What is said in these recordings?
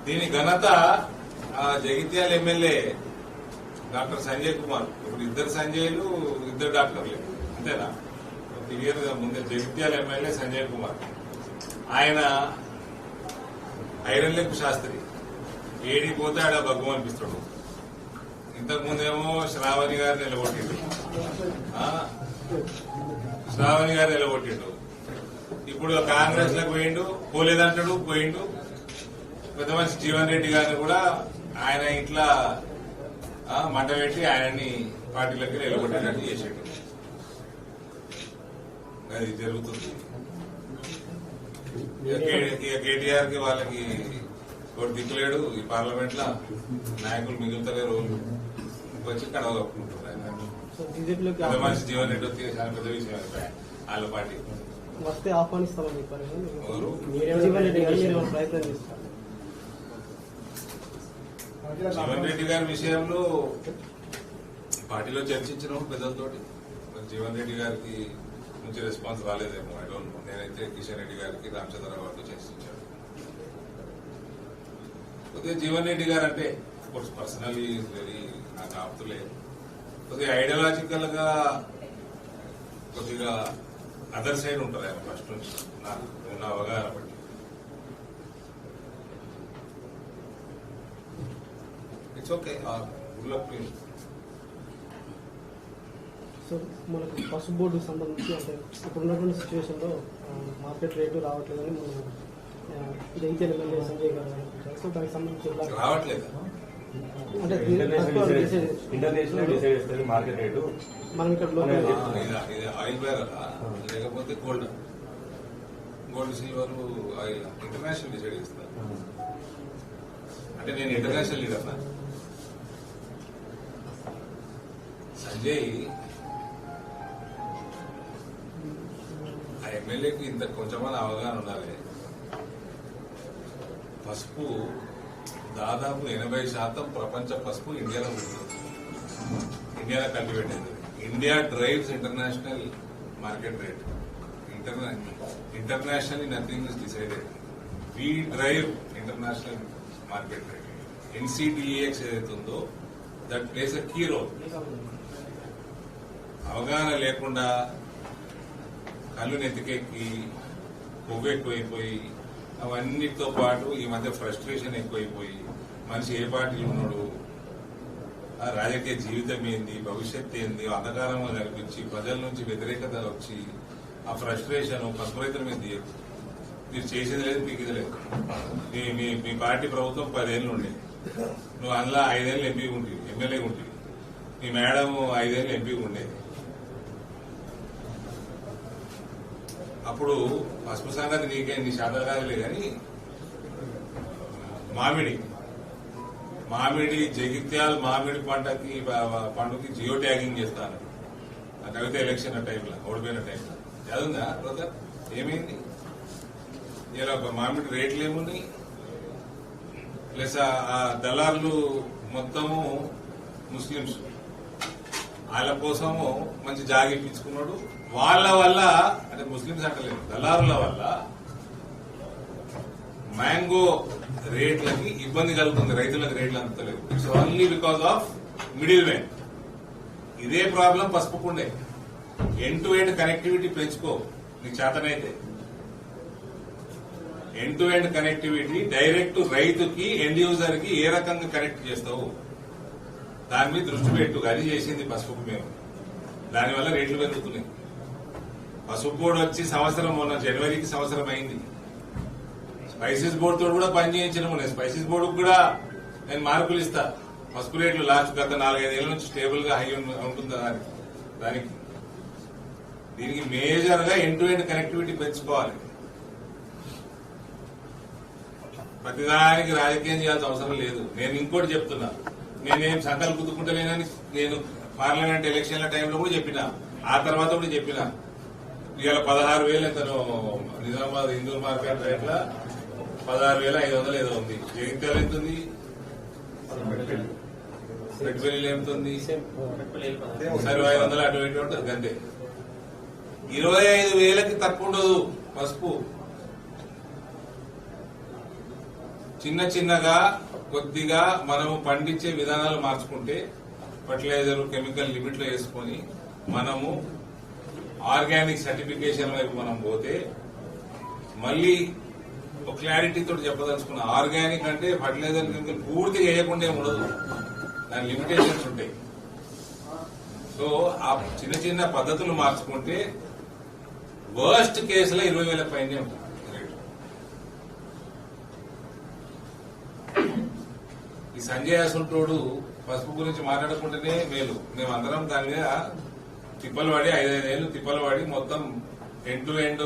దీని ఘనత Jagtial MLA doctor Sanjay Kumar. ఇప్పుడు ఇద్దరు సంజయ్లు, ఇద్దరు డాక్టర్లే, అంతేనా? క్లియర్ గా ముందే జగిత్యాల ఎమ్మెల్యే సంజయ్ కుమార్. ఆయన ఐరన్ లెగ్ శాస్త్రి, ఏడికి పోతే ఆడ భగ్గం అనిపిస్తాడు. ఇంతకుముందేమో శ్రావణి గారు నిలబొట్టిండు, ఇప్పుడు కాంగ్రెస్ లకు పోయిండు, పోలేదంటాడు, పోయిండు. పెద్ద మనిషి జీవన్ రెడ్డి గారిని కూడా ఆయన ఇట్లా మంట పెట్టి ఆయనని పార్టీలకి నిలబొట్టేటట్టు చేసాడు. అది జరుగుతుంది. కేటీఆర్ కి వాళ్ళకి ఒకటి దిక్కులేడు ఈ పార్లమెంట్ లో, నాయకులు మిగులుతలేరు, రోజులు వచ్చి కడవ కప్పుకుంటారు. పెద్ద మనిషి జీవన్ రెడ్డి వచ్చి చాలా పెద్ద విషయం వాళ్ళ పార్టీ వస్తే ఆహ్వానిస్తాం. జీవన్ రెడ్డి గారి విషయంలో పార్టీలో చర్చించిన పెద్దలతోటి జీవన్ రెడ్డి గారికి నుంచి రెస్పాన్స్ రాలేదేమో, ఐ డోంట్ నో. నేనైతే కిషన్ రెడ్డి గారికి, రామచంద్రరావు గారితో చర్చించాను. కొద్దిగా జీవన్ రెడ్డి గారు అంటే పర్సనలీ వెరీ నాకు ఆప్తులే. కొద్దిగా ఐడియాలజికల్ గా కొద్దిగా అదర్ సైడ్ ఉంటారు ఆయన ఫస్ట్ నుంచి నాకు ఉన్న అవగాహన బట్టి. It's okay. సో మనకు పసుపు బోర్డుకు సంబంధించి అంటే ఇప్పుడున్నటువంటి సిచ్యువేషన్ లో మార్కెట్ రేటు రావట్లేదని మనం జగిత్యాల ఎమ్మెల్యే సంజయ్ గారు సో దానికి సంబంధించి రావట్లేదు అంటే ఇంటర్నేషనల్ డిసైడ్ చేస్తుంది మార్కెట్ రేటు. మనం ఇక్కడ ఆయిల్ బేరలా లేకపోతే gold silver oil international decide చేస్తారు. అంటే నేను ఇంటర్నేషనల్ లీడర్ నా సంజయ్ ఆ ఎమ్మెల్యేకి ఇంత కొంచెమని అవగాహన ఉండాలి. పసుపు దాదాపు 80% ప్రపంచ పసుపు ఇండియాలో ఉంటుంది, ఇండియాలో కల్టివేట్ అయింది. India drives international market rate. International nothing is decided, we drive international market rate. NCDEX ఏదైతే ఉందో that place a key role. అవగాహన లేకుండా కళ్ళు నెత్తికెక్కి కొవ్వు ఎక్కువైపోయి అవన్నిటితో పాటు ఈ మధ్య ఫ్రస్ట్రేషన్ ఎక్కువైపోయి మనిషి ఏ పార్టీలో ఉన్నాడు, ఆ రాజకీయ జీవితం ఏంది, భవిష్యత్ ఏంది అంధకారంగా కనిపించి ప్రజల నుంచి వ్యతిరేకత వచ్చి ఆ ఫ్రస్ట్రేషన్ పసుపు రైతుల మీద తీయదు. మీరు చేసేది లేదు, పీకేది లేదు. మీ పార్టీ ప్రభుత్వం 10 ఏళ్ళు ఉండే, నువ్వు అందులో 5 ఏళ్ళు ఎంపీ ఉంటుంది, ఎమ్మెల్యే ఉంటుంది. మీ మేడం 5 ఏళ్ళు ఎంపీ ఉండేది. అప్పుడు పసుపు సంగతి నీకే నీ శాతం కాదులే కానీ మామిడి జగిత్యాల మామిడి పండుకి జియో ట్యాగింగ్ చేస్తాను. ఆ కవిత ఎలక్షన్ టైంలో ఓడిపోయిన టైంలో చదువుందా బ్రదర్? ఏమైంది? ఇలా మామిడి రేట్లు ఏమున్నాయి, ప్లస్ ఆ దళారులు మొత్తము ముస్లింస్, వాళ్ళ కోసము మంచి జాగా ఇప్పించుకున్నాడు. వాళ్ళ వల్ల అంటే ముస్లింస్ అంటలేదు, దళారుల వల్ల మ్యాంగో రేట్లకి ఇబ్బంది కలుగుతుంది, రైతులకు రేట్లు అందుతలేవు. It's only because of middle man. ఇదే ప్రాబ్లం పసుపుకుండే. ఎండ్ టు ఎండ్ కనెక్టివిటీ పెంచుకో నీకు చేతనైతే. End to end connectivity direct రైతుకి ఎండ్ యూజర్ కి ఏ రకంగా కనెక్ట్ చేస్తావు దాని మీద దృష్టి పెట్టు. అది చేసింది పసుపు మేము. దానివల్ల రేట్లు పెరుగుతున్నాయి. పసుపు బోర్డు వచ్చి సంవత్సరం, మొన్న జనవరికి సంవత్సరం అయింది. స్పైసెస్ బోర్డు తో కూడా పనిచేయించడం. స్పైసెస్ బోర్డుకు కూడా నేను మార్కులు ఇస్తా. పసుపు రేట్లు లాస్ట్ గత 4-5 ఏళ్ల నుంచి స్టేబుల్ గా హై ఉంటుందా దానికి. దీనికి మేజర్ గా ఎండ్ టు ఎండ్ కనెక్టివిటీ పెంచుకోవాలి. ప్రతిదానికి రాజకీయం చేయాల్సిన అవసరం లేదు. నేను ఇంకోటి చెప్తున్నా, నేనేం సంకల్ప గుర్తుకుంటలేనని నేను పార్లమెంట్ ఎలక్షన్ల టైంలో కూడా చెప్పినా, ఆ తర్వాత కూడా చెప్పినా. ఇవాళ 16,000 ఎంతనో నిజామాబాద్ హిందూ మార్కెట్ రేట్ల 16,500 ఏదో ఉంది. జగిత్యాల ఎంత ఉంది? పెట్టుబడిలో ఏముంది? 500 అటు ఇటు ఉంటుంది అంతే. 25,000కి తక్కువ ఉండదు పసుపు. చిన్న చిన్నగా కొద్దిగా మనము పండించే విధానాలు మార్చుకుంటే ఫర్టిలైజర్ కెమికల్ లిమిట్ లో వేసుకొని మనము ఆర్గానిక్ సర్టిఫికేషన్ వైపు మనం పోతే మళ్ళీ ఒక క్లారిటీతో చెప్పదలుచుకున్నా. ఆర్గానిక్ అంటే ఫర్టిలైజర్ కెమికల్ పూర్తిగా వేయకుండా ఉండదు, దాని లిమిటేషన్స్ ఉంటాయి. సో ఆ చిన్న చిన్న పద్ధతులు మార్చుకుంటే వర్స్ట్ కేసులో 20,000 పైనే ఉంటుంది. ఈ సంజయ్ అసంటోడు పసుపు గురించి మాట్లాడుకుంటేనే మేలు. మేమందరం దాని మీద తిప్పలు పడి 5 ఏళ్ళు తిప్పలు పడి మొత్తం ఎండ్ టు ఎండ్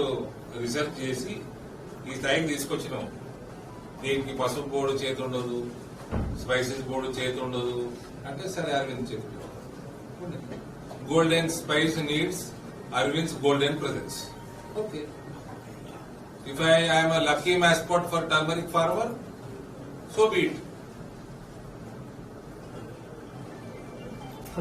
రీసెర్చ్ చేసి ఈ స్థాయికి తీసుకొచ్చినాం. దీనికి పసుపు బోర్డు చేతి ఉండదు, స్పైసెస్ బోర్డు చేతి ఉండదు అంటే సరే అరవింద్ చేతి. Golden spice needs అరవింద్స్ golden presence. Okay, if I'm a lucky mascot for turmeric farmer, so be it.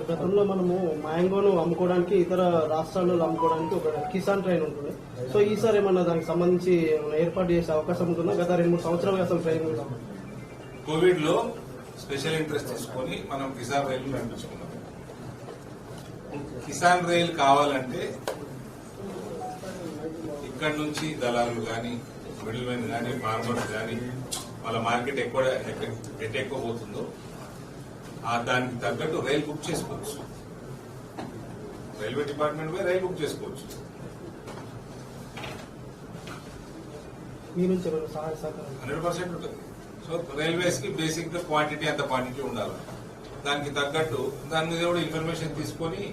గతంలో మనము మ్యాంగోను అమ్ముకోవడానికి ఇతర రాష్ట్రాల్లో అమ్ముకోవడానికి ఒక కిసాన్ ట్రైన్ ఉంటుంది. సో ఈసారి ఏమన్నా దానికి సంబంధించి ఏర్పాటు చేసే అవకాశం ఉంటుందా? గత 2-3 సంవత్సరాలుగా అసలు ట్రైన్ కోవిడ్ లో స్పెషల్ ఇంట్రెస్ట్ తీసుకొని మనం కిసాన్ రైలు నడిపించుకున్నాం. కిసాన్ రైలు కావాలంటే ఇక్కడ నుంచి దళారులు కానీ మిడిల్ మెన్ కానీ ఫార్మర్స్ కానీ వాళ్ళ మార్కెట్ ఎక్కువ పోతుందో దానికి తగ్గట్టు రైలు బుక్ చేసుకోవచ్చు. రైల్వే డిపార్ట్మెంట్ పోయి రైలు బుక్ చేసుకోవచ్చు. మీ నుంచి ఏమైనా సహాయ సహకారం 100% ఉంటుంది. సో రైల్వేస్ కి బేసిక్ గా క్వాంటిటీ అంత క్వాంటిటీ ఉండాలి. దానికి తగ్గట్టు దాని మీద కూడా ఇన్ఫర్మేషన్ తీసుకొని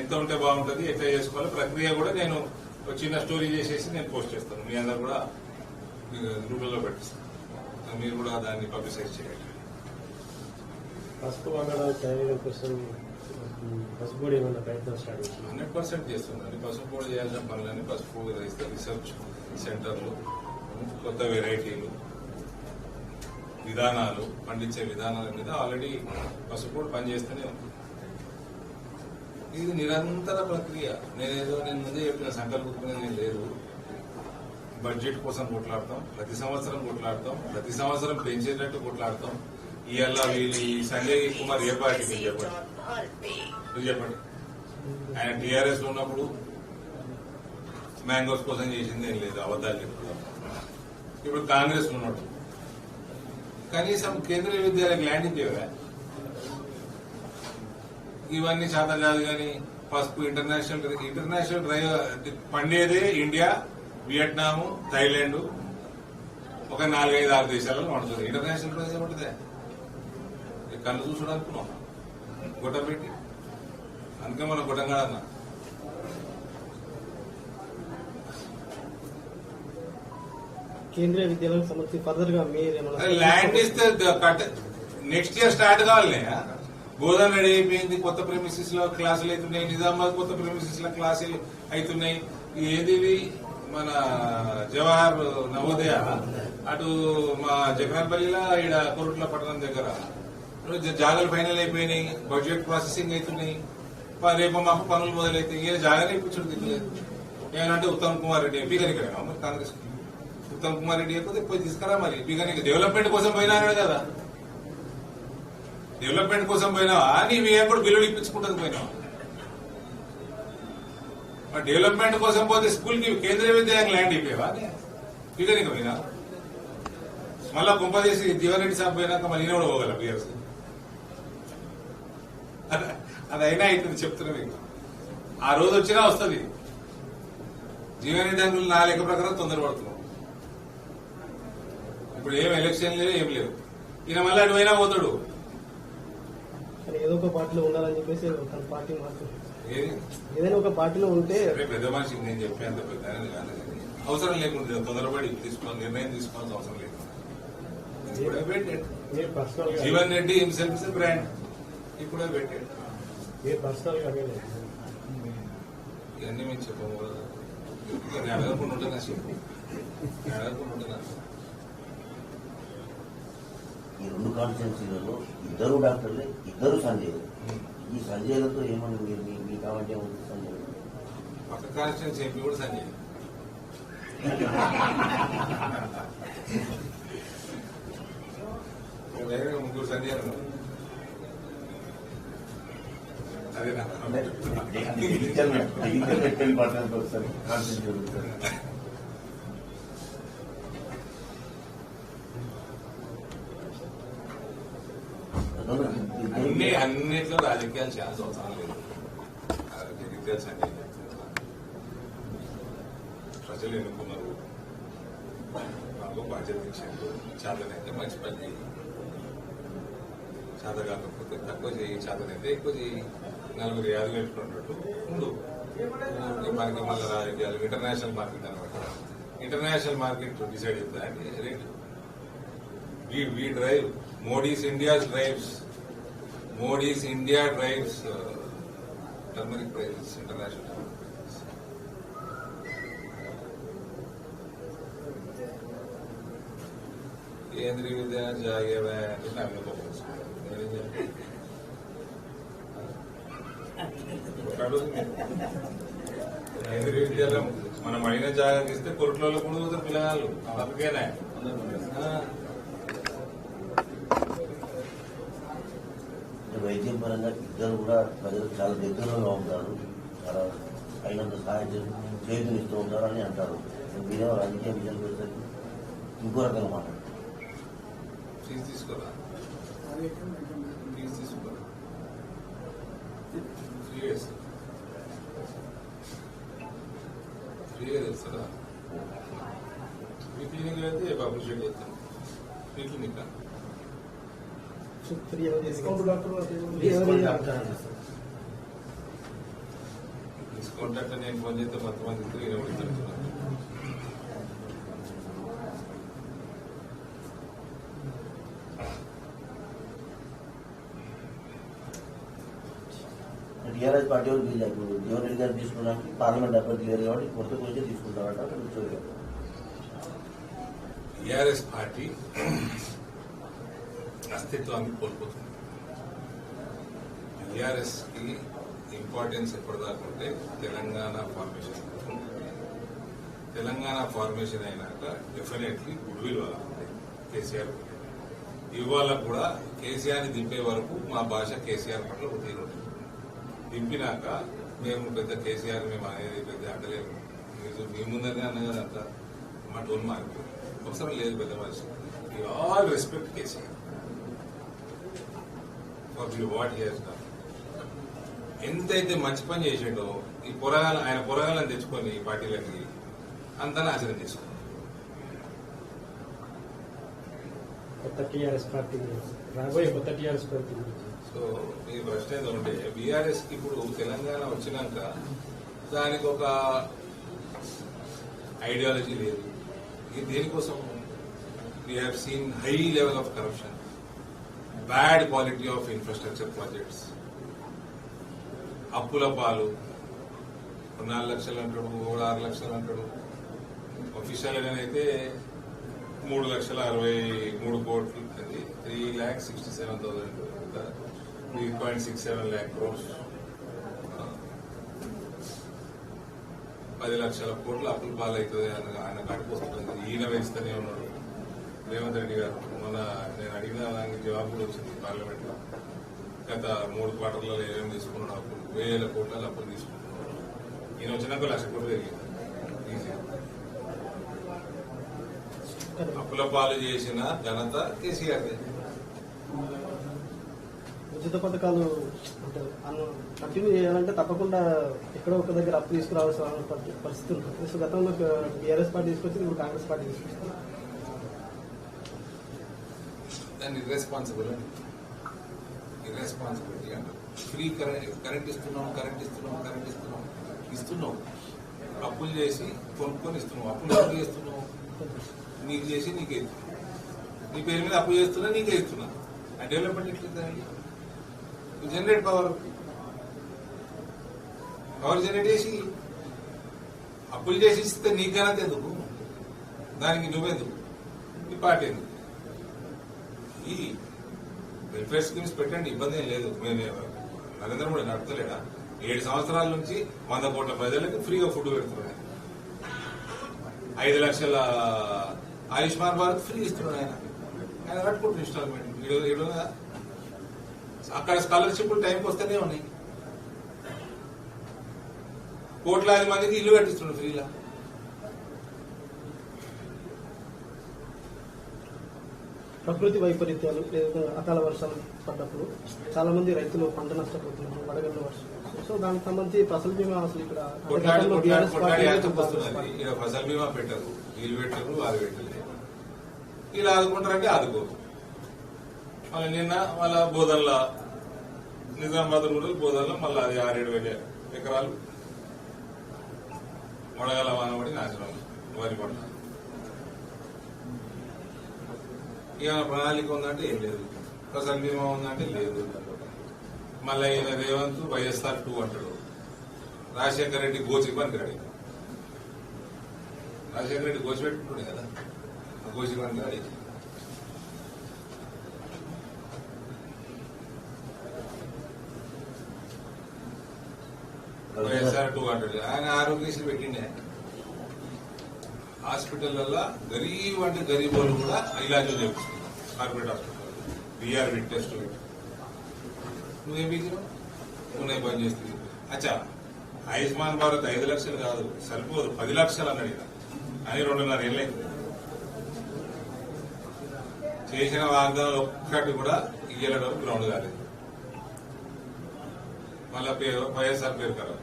ఎంత ఉంటే బాగుంటుంది, ఎట్లా చేసుకోవాలి ప్రక్రియ కూడా నేను ఒక చిన్న స్టోరీ చేసేసి నేను పోస్ట్ చేస్తాను. మీ అందరు కూడా గ్రూపులలో పెట్టిస్తాను, మీరు కూడా దాన్ని పబ్లిసైజ్ చేయండి. పసుపు వండడం చైనా కోసం పసుపు కూడా ఏమన్నా ప్రయత్నం స్టార్ట్ చేస్తుంది? 100% చేస్తుందండి. పసుపు కూడా చేయాల్సిన పనులని పసుపు రీసెర్చ్ సెంటర్లు, కొత్త వెరైటీలు, విధానాలు, పండించే విధానాల మీద ఆల్రెడీ పసుపు కూడా పనిచేస్తూనే ఉంది. ఇది నిరంతర ప్రక్రియ. నేను ముందే చెప్పిన సంకల్పించుకునేది లేదు. బడ్జెట్ కోసం కొట్లాడతాం, ప్రతి సంవత్సరం కొట్లాడతాం, ప్రతి సంవత్సరం పెంచేటట్టు కొట్లాడతాం. ఇవాళ వీళ్ళు ఈ సంజయ్ కుమార్ ఏ పార్టీ మీరు చెప్పండి. ఆయన టీఆర్ఎస్ లో ఉన్నప్పుడు మ్యాంగోస్ కోసం చేసింది ఏం లేదు, అబద్దాలు చెప్తున్నాం. ఇప్పుడు కాంగ్రెస్ లో ఉన్నాడు, కనీసం కేంద్రీయ విద్యాలయం ల్యాండ్ ఇచ్చేవా? ఇవన్నీ చేత కాదు. కానీ పసుపు ఇంటర్నేషనల్ డ్రైవ్ పండేదే ఇండియా, వియట్నాము, థైలాండ్, ఒక 4-5-6 దేశాలలో పండుతుంది. ఇంటర్నేషనల్ ప్రైజ్ ఏముంటుంది? కళ్ళు చూసుడు అనుకున్నాం గుట్టం పెట్టి, అందుకే మనం గుట్టం కాదన్నా. కేంద్రీయ విద్యాలయం సంబంధించి ఫర్దర్ గా మీరు ల్యాండ్ ఇస్తే నెక్స్ట్ ఇయర్ స్టార్ట్ కావాలి. గోదావరి రెడీ అయిపోయింది, కొత్త ప్రెమిసెస్ లో క్లాసులు అవుతున్నాయి, నిజామాబాద్ కొత్త ప్రెమిసెస్ లో క్లాసులు అవుతున్నాయి. ఏది మన జవహర్ నవోదయ అటు మా జగన్పల్లిలో ఈడ కొరుట్ల పట్టణం దగ్గర జాగాలు ఫైనల్ అయిపోయినాయి, బడ్జెట్ ప్రాసెసింగ్ అవుతున్నాయి. రేపు మాకు పనులు మొదలైతే ఈయన జాగానే ఇప్పించడం దిక్కులేదు. ఏమంటే ఉత్తమ్ కుమార్ రెడ్డి ఎంపీ గారికి మరి కాంగ్రెస్ ఉత్తమ్ కుమార్ రెడ్డి అయిపోతే పోయి తీసుకురా. మరి ఎంపీ గారికి డెవలప్మెంట్ కోసం పోయినా అన్నాడు కదా, డెవలప్మెంట్ కోసం పోయినావా? నీవు ఎప్పుడు బిల్లులు ఇప్పించుకుంటుంది పోయినావా? డెవలప్మెంట్ కోసం పోతే స్కూల్ కి కేంద్రీయ విద్యాలయం ల్యాండ్ ఇప్పేవా? ఫిగర్కి పోయినా మళ్ళా కుంపదేసి జీవన్రెడ్డి సాబ్ పోయినాక మళ్ళీ ఈయన కూడా పోగల పిఎస్. అది అయినా అవుతుంది చెప్తున్నా మీకు. ఆ రోజు వచ్చినా వస్తుంది. జీవన్రెడ్డి అంకులు నా లెక్క ప్రకారం తొందరపడుతున్నాం. ఇప్పుడు ఏం ఎలక్షన్ లేదు, ఏం లేవు. ఈయన మళ్ళీ అటు పోయినా పోతాడు. ఏదో ఒక పార్టీలో ఉండాలని చెప్పేసి తన పార్టీ మారుతుంది. ఏది ఏదైనా ఒక పార్టీలో ఉంటే పెద్ద మనిషికి నేను చెప్పేంత పెద్ద కాదు. అవసరం లేకుండా తొందరపడి నిర్ణయం తీసుకోవాల్సిన అవసరం లేదు. మీరు పర్సనల్ గా Jeevan Reddy himself is brand ఇప్పుడే పెట్టాడు. మీరు పర్సనల్ గా ఇవన్నీ మేము చెప్పము కదా. నేను అడగకుండా ఉంటున్నా చెప్పు, నేను అడగకుండా ఉంటున్నా. ఈ 2 కాన్స్టిట్యున్సీలలో ఇద్దరు డాక్టర్లే, ఇద్దరు సంజయ్. ఈ సంజయ్లతో ఏమని మీ కావాలంటే ఉంది సంజయ్? పక్క కాన్స్టిట్యూన్సీ ఎంపీ కూడా సంజయ్. వేరే ముగ్గురు సంధ్యాలు అదేనా టెన్ పర్సెంట్ ఒకసారి కాన్సెప్ట్ జరుగుతుంది. అన్నిట్లో రాజకీయాలు చాలా అవసరం లేదు. జగిత్యాల సంజయ్ ప్రజలు ఎన్నుకున్నారు, మాకు బాధ్యత ఇచ్చారు. చేతనైతే మంచి పని చేయి, చేత కాకపోతే తక్కువ చేయి, చేతనైతే ఎక్కువ చేయి. నలుగురు యాదు పెట్టుకున్నట్టు ఉండు. మనకి మళ్ళీ రాజకీయాలు ఇంటర్నేషనల్ మార్కెట్ అనమాట. ఇంటర్నేషనల్ మార్కెట్ డిసైడ్ అవుతుంది rate. We drive. Modi's India drives turmeric prices international. కేంద్రీయ విద్యాలయం జాగేవా అంటే నాకు కేంద్రీయ విద్యాలయం మనం అయిన జాగ్రత్త ఇస్తే కొరట్లలో కూడా పిల్లలు అందుకేనా వైద్యం పరంగా ఇద్దరు కూడా ప్రజలకు చాలా దగ్గరగా ఉంటారు, చాలా అయినంత సహాయం చేతునిస్తూ ఉంటారు అని అంటారు. మీరేమో రాజకీయ విజయాలు పెడతారు, ఇంకో రకంగా మాట్లాడతారు. ఫీజు తీసుకోరా, ఫీజు తీసుకోరా, ఫ్రీగా తెలుస్తారా? మీ క్లినిక్ అయితే పబ్లిసిటీ చేస్తాను. మీ క్లినిక్ డిస్కౌంట్ అంటే నేను ఫోన్ చేస్తే మొత్తం మంది టీఆర్ఎస్ పార్టీ వాళ్ళు వీళ్ళు ఇప్పుడు జీవన్ రెడ్డి గారు తీసుకున్నాక పార్లమెంట్ అభ్యర్థి లేరు కాబట్టి కొత్త గురించి తీసుకుంటారట. టీఆర్ఎస్ పార్టీ అస్తిత్వాన్ని కోల్పోతుంది. టీఆర్ఎస్ కి ఇంపార్టెన్స్ ఎప్పటిదాకా ఉంటే తెలంగాణ ఫార్మేషన్ అయినాక డెఫినెట్లీ గుడ్ విల్ వాళ్ళకుంది కేసీఆర్. ఇవాళ కూడా కేసీఆర్ ని దింపే వరకు మా భాష కేసీఆర్ పట్ల ఒక తీరు ఉంటుంది. దింపినాక మేము పెద్ద కేసీఆర్ మేము అనేది పెద్ద అంటలేము. మీ ముందనే అన్న కదా అంత మా టోన్ మారిపోయింది. అవసరం లేదు పెద్ద మనిషి. All respect KCR what he has done. ఎంతైతే మంచి పని చేసిండో ఈ ఆయన పొరగాలను తెచ్చుకొని ఈ పార్టీలకి అంతా నాశనం చేసుకున్నాం. కొత్త టీఆర్ఎస్ పార్టీ రాబోయే కొత్త టీఆర్ఎస్ పార్టీ సో మీ ప్రశ్న ఏదో ఉంటే బీఆర్ఎస్ కి ఇప్పుడు తెలంగాణ వచ్చినాక దానికి ఒక ఐడియాలజీ లేదు. ఇది దేనికోసం we have seen high level of corruption, bad quality of infrastructure projects, అప్పుల పాలు. 4 లక్షలు అంటాడు, 6 లక్షలు అంటాడు. అఫీషియల్ గానైతే 3,63 కోట్లు, 3,67,000, 3.67 lakh crores, 10 లక్షల కోట్ల అప్పుల పాలు అవుతుంది ఆయన కట్టుకొస్తుంది. ఈయన వేస్తూనే ఉన్నాడు రేవంత్ రెడ్డి గారు. మన నేను అడిగిన దానికి జవాబు కూడా వచ్చింది పార్లమెంట్ లో. గత 3 క్వార్టర్లలో ఏమేమి తీసుకున్నాడు అప్పులు, 1000 కోట్ల అప్పులు తీసుకుంటున్నాడు. ఈయన వచ్చినాక 1,00,000 కోట్లు పెరిగింది. అప్పుల పాలు చేసిన ఘనత కేసీఆర్. ఉచిత పథకాలు అంటే కంటిన్యూ చేయాలంటే తప్పకుండా ఎక్కడో ఒక దగ్గర అప్పు తీసుకురావాల్సిన పరిస్థితి ఉంటుంది. సో గతంలో టీఆర్ఎస్ పార్టీ తీసుకొచ్చింది, ఇప్పుడు కాంగ్రెస్ పార్టీ తీసుకొచ్చింది. దాన్ని ఇర్రెస్పాన్సిబిలిటీ అంటారు. ఫ్రీ కరెంట్ ఇస్తున్నావు, అప్పులు చేసి కొనుక్కొని ఇస్తున్నావు. అప్పులు ఎందుకు చేస్తున్నావు? నీకు చేసి నీకే ఇస్తున్నావు. నీ పేరు మీద అప్పు చేస్తున్నా, నీకే ఇస్తున్నా. ఆ డెవలప్మెంట్ ఎట్లుందండి? జనరేట్ పవర్ జనరేట్ చేసి అప్పులు చేసి ఇస్తే నీకు ఘనత ఎందుకు? దానికి నువ్వెందుకు? ఈ పార్టీ ఎందుకు? ఈ వెల్ఫేర్ స్కీమ్స్ పెట్టండి, ఇబ్బంది ఏం లేదు. నరేంద్ర మోడీ నడుపుతలేడా? 7 సంవత్సరాల నుంచి 100 కోట్ల ప్రజలకు ఫ్రీగా ఫుడ్ పెడుతున్నాడు. 5 లక్షల ఆయుష్మాన్ భారత్ ఫ్రీ ఇస్తున్నాడు ఆయన. ఆయన కట్టుకుంటున్న ఇన్స్టాల్మెంట్ అక్కడ స్కాలర్షిప్లు టైంకి వస్తేనే ఉన్నాయి. కోట్లాది మందికి ఇల్లు కట్టిస్తుండ్రు ఫ్రీలా. ప్రకృతి వైపరీత్యాలు లేదా అకాల వర్షాలు పడ్డప్పుడు చాలా మంది రైతులు పంట నష్టపోతున్నారు వడగళ్ళ వర్షం. సో దానికి సంబంధించి ఫసల్ బీమా అసలు ఇక్కడ ఇక్కడ ఫసల్ బీమా పెట్టరు, వీళ్ళు పెట్టరు, వాళ్ళు పెట్టలేదు. వీళ్ళు ఆదుకుంటారంటే ఆదుకోరు. మళ్ళీ నిన్న వాళ్ళ బోధనల నిజామాబాద్ రూరల్ బోధనలో మళ్ళీ అది 6-7 ఎకరాలు వడగల వానబడి నాశనం వరి పంట. ఏమైనా ప్రణాళిక ఉందంటే ఏం లేదు, ఫసల్ బీమా ఉందంటే లేదు. మళ్ళీ ఈయన రేవంత్ వైఎస్ఆర్ 2 అంటాడు. రాజశేఖర రెడ్డి గోచి పనికిరాడు. రాజశేఖర రెడ్డి గోచి పెట్టుకుంటుండే కదా, గోచి పనికిరాడు. వైఎస్ఆర్ 2 అంటాడు. ఆయన ఆరోగ్యశ్రీ పెట్టిండే. హాస్పిటల్లో గరీబ్ అంటే గరీబ్ వాళ్ళు కూడా ఇలాజులు చేపిస్తుంది. కార్పొరేట్ హాస్పిటల్ బీఆర్బి టెస్ట్ పెట్టి నువ్వేం పీకినావు, నువ్వు పని చేస్తుంది. అచ్చా ఆయుష్మాన్ భారత్ 5 లక్షలు కాదు, సరిపోదు 10 లక్షలు అన్నాడు ఇక. అని 2.5 ఏళ్ళు అయింది. చేసిన వాగ్దానాలు ఒక్కటి కూడా ఇయ్యడం గ్రౌండ్ కాలేదు. మళ్ళా పేరు వైఎస్ఆర్ పేరు కదా.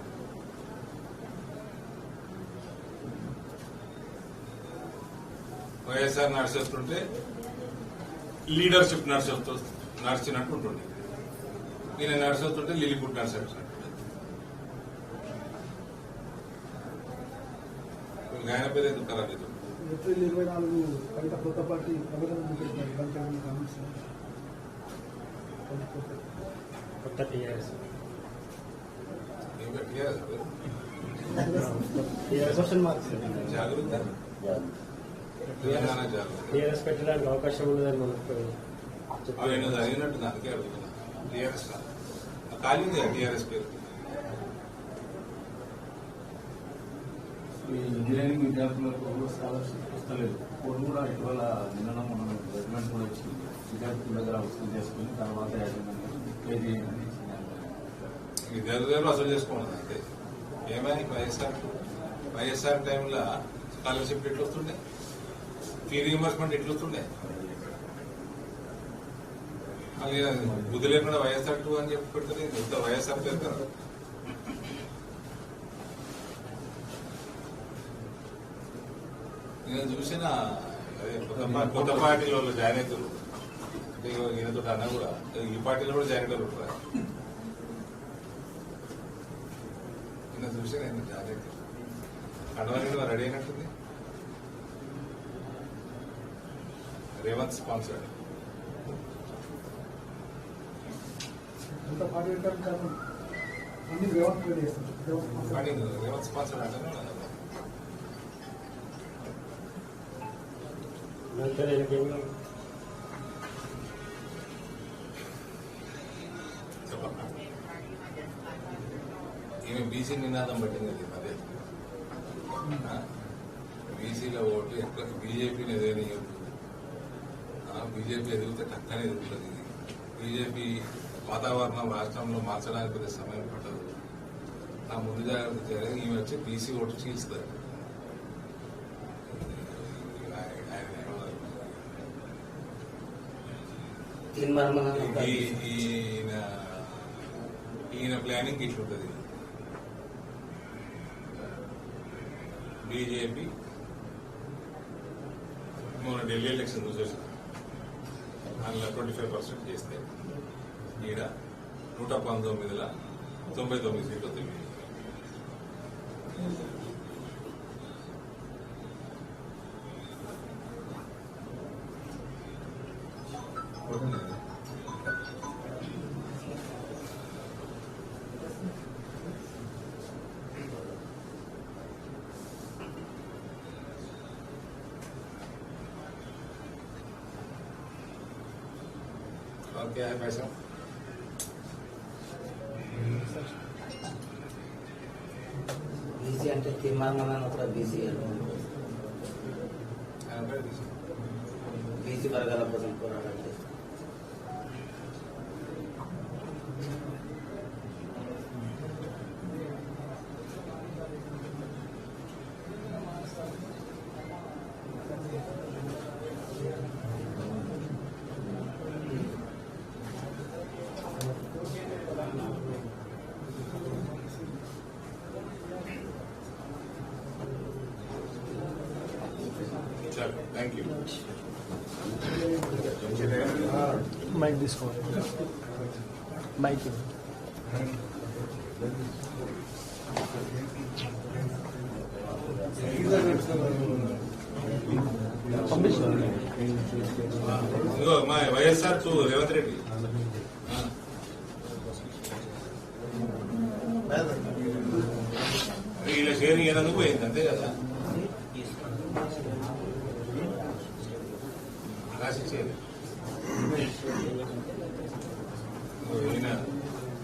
వైఎస్ఆర్ నడిచేస్తుంటే లీడర్షిప్ నడిచినట్టు ఉంటుంది. నేను నడిచేస్తుంటే లిలిపుట్ నడిచినట్టు. ఆయన పేరు ఎందుకు ఖరాబ్ అవుతుంది? ఏప్రిల్ 24 కవిత కొత్త పార్టీ కొత్త టీఆర్ఎస్ క్వశ్చన్ మార్క్స్ జాగ్రత్త, తెలంగాణ జాగ్రత్త. టీఆర్ఎస్ పెట్టడానికి అవకాశం ఉండదని మనకు నేను చదివినట్టు దానికే అడుగుతున్నా. టీఆర్ఎస్ ఖాళీ ఉంది టీఆర్ఎస్ పేరు. ఈ ఇంజనీరింగ్ విద్యార్థులకు స్కాలర్షిప్ వస్తలేదు. కోర్టు కూడా ఇటీవల నిన్న మనం జడ్జిమెంట్ కూడా ఇచ్చి విద్యార్థుల దగ్గర వసూలు చేసుకుని తర్వాత పే చేయాలని విద్యార్థులు వసూలు చేసుకోండి. అంతే ఏమైనా వైఎస్ఆర్ టైంలో స్కాలర్షిప్ ఎట్లు వస్తుండే, ఫీ రీఎంబర్స్మెంట్ ఎట్లు వస్తుండే. బుద్ధి లేకుండా వైఎస్ఆర్ 2 అని చెప్పి పెడుతుంది. ఇంత వైఎస్ఆర్ పేరు కదా. నేను చూసిన అదే కొత్త పార్టీలో జాయిన్ అవుతారు. అంటే ఈయనతో అన్నా కూడా ఈ పార్టీలో కూడా జాయిన్ అవుతారు. నేను చూసిన ఆయన జాయిన్ అవుతారు. కండవారి రెడీ అయినట్టుంది. రేవంత్ స్పాన్సర్డ్. రేవంత్ స్పాన్సర్డ్ అంటే ఈమె బీసీ నినాదం పట్టింది. అదే బీసీలో ఓట్లు ఎక్కువ. బీజేపీని ఏదైనా బీజేపీ ఎదిగితే టక్కనే ఎదుగుతుంది. ఇది బీజేపీ వాతావరణం రాష్ట్రంలో మార్చడానికి కొద్దిగా సమయం పట్టదు. నా ముందు జాగ్రత్త చేయాలి. ఈమె వచ్చి బీసీ ఓటు చీల్చుతారు. ఈయన ప్లానింగ్ ఇట్లుంటది. బీజేపీ మొన్న ఢిల్లీ ఎలక్షన్ చూసేసాం. అందులో 25% చేస్తే ఈడ 119లో 99 సీట్లు వస్తుంది. क्या है पैसा? బీసీ అంటే తీర్మానం కూడా బీసీ బీసీ వర్గాల కోసం పోరాటం చేస్తారు. Thank you. మైక్ తీసుకోవాలి. మైక్ ఇంకో మా వైఎస్ఆర్ రేవంత్ రెడ్డి వీళ్ళ షేరింగ్ ఏనందుకు పోయింది అంతే కదా. రాసిచ్చేది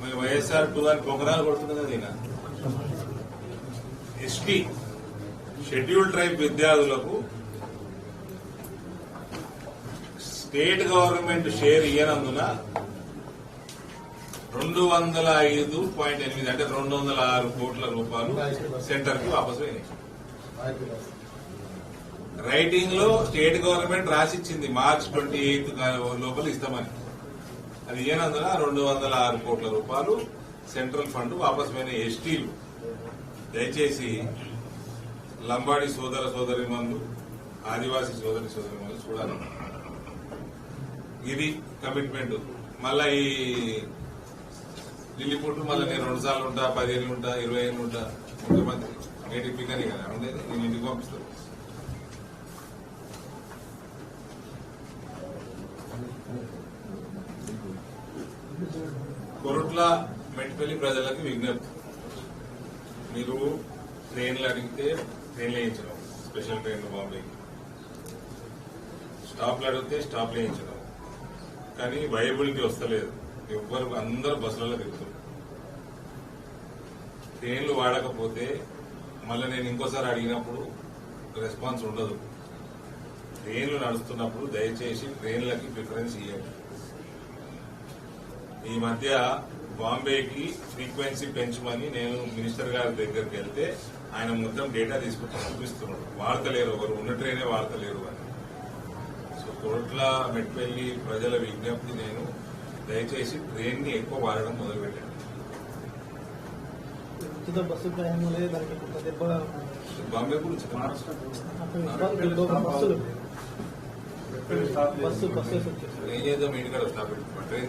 మరి వైఎస్ఆర్ 2 అని పొంగరాలు కొడుతున్నది అది. ఎస్టీ షెడ్యూల్ ట్రైబ్ విద్యార్థులకు స్టేట్ గవర్నమెంట్ షేర్ ఇయ్యనందున 205.8 అంటే 206 కోట్ల రూపాయలు సెంటర్ కి వాపసు అయినాయి. రైటింగ్ లో స్టేట్ గవర్నమెంట్ రాసిచ్చింది March 28 లోపల ఇస్తామని. అది ఇయ్యనందున 206 కోట్ల రూపాయలు సెంట్రల్ ఫండ్ వాపసు అయిన ఎస్టీలు దయచేసి లంబాడి సోదర సోదరిమణులు, ఆదివాసీ సోదరి సోదరిమణులు చూడాలి. ఇది కమిట్మెంట్. మళ్ళా ఈ ఢిల్లీ పుట్టు మళ్ళీ నేను 2 సార్లు ఉంటా, 10 ఏళ్ళు ఉంటా, 20 ఏళ్ళు ఉంటా, ముఖ్యమంత్రి నేటి పికని కదా ఉండేది. నేను ఇంటికి పంపిస్తాను. కొరుట్ల మెట్పల్లి ప్రజలకు విజ్ఞప్తి, మీరు ట్రైన్లు అడిగితే ట్రైన్లు వేయించడం, స్పెషల్ ట్రైన్లు బాంబేకి, స్టాప్లు అడిగితే స్టాప్లు వేయించడం, కానీ వైబిలిటీ వస్తలేదు. ఎవ్వరు అందరూ బస్సులలో తిరుగుతారు. ట్రైన్లు వాడకపోతే మళ్ళీ నేను ఇంకోసారి అడిగినప్పుడు రెస్పాన్స్ ఉండదు. ట్రైన్లు నడుస్తున్నప్పుడు దయచేసి ట్రైన్లకి ప్రిఫరెన్స్ ఇవ్వండి. ఈ మధ్య బాంబేకి ఫ్రీక్వెన్సీ పెంచమని నేను మినిస్టర్ గారి దగ్గరికి వెళ్తే ఆయన మొత్తం డేటా తీసుకుంటూ చూపిస్తున్నాడు. వాడతలేరు, ఎవరు ఉన్న ట్రైనే వాడతలేరు అని. సో కొరుట్ల మెట్పల్లి ప్రజల విజ్ఞప్తి, నేను దయచేసి ట్రైన్ ని ఎక్కువ వాడడం మొదలుపెట్టాను. ఉచిత బస్సు ప్రయాణంలో దానికి కొంత దెబ్బ బాంబే గురించి బస్సు ఏం చేద్దాం, ఇంటికాడ స్టాప్ పెట్టుకోండి.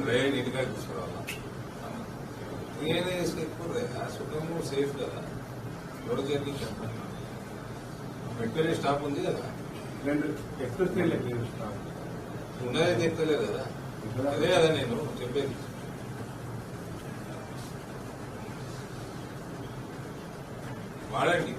ట్రైన్ ఇంటికాడ తీసుకురావాలా? నేనే ఎక్కువ సుఖము సేఫ్ కదా. రోడ్ జర్నీ మెట్పల్లి స్టాప్ ఉంది కదా, 2 ఎక్స్ప్రెస్ ట్రైన్లు ఉన్నదైతే ఎక్కలేదు కదా. అదే కదా నేను చెప్పేది. వాడండి.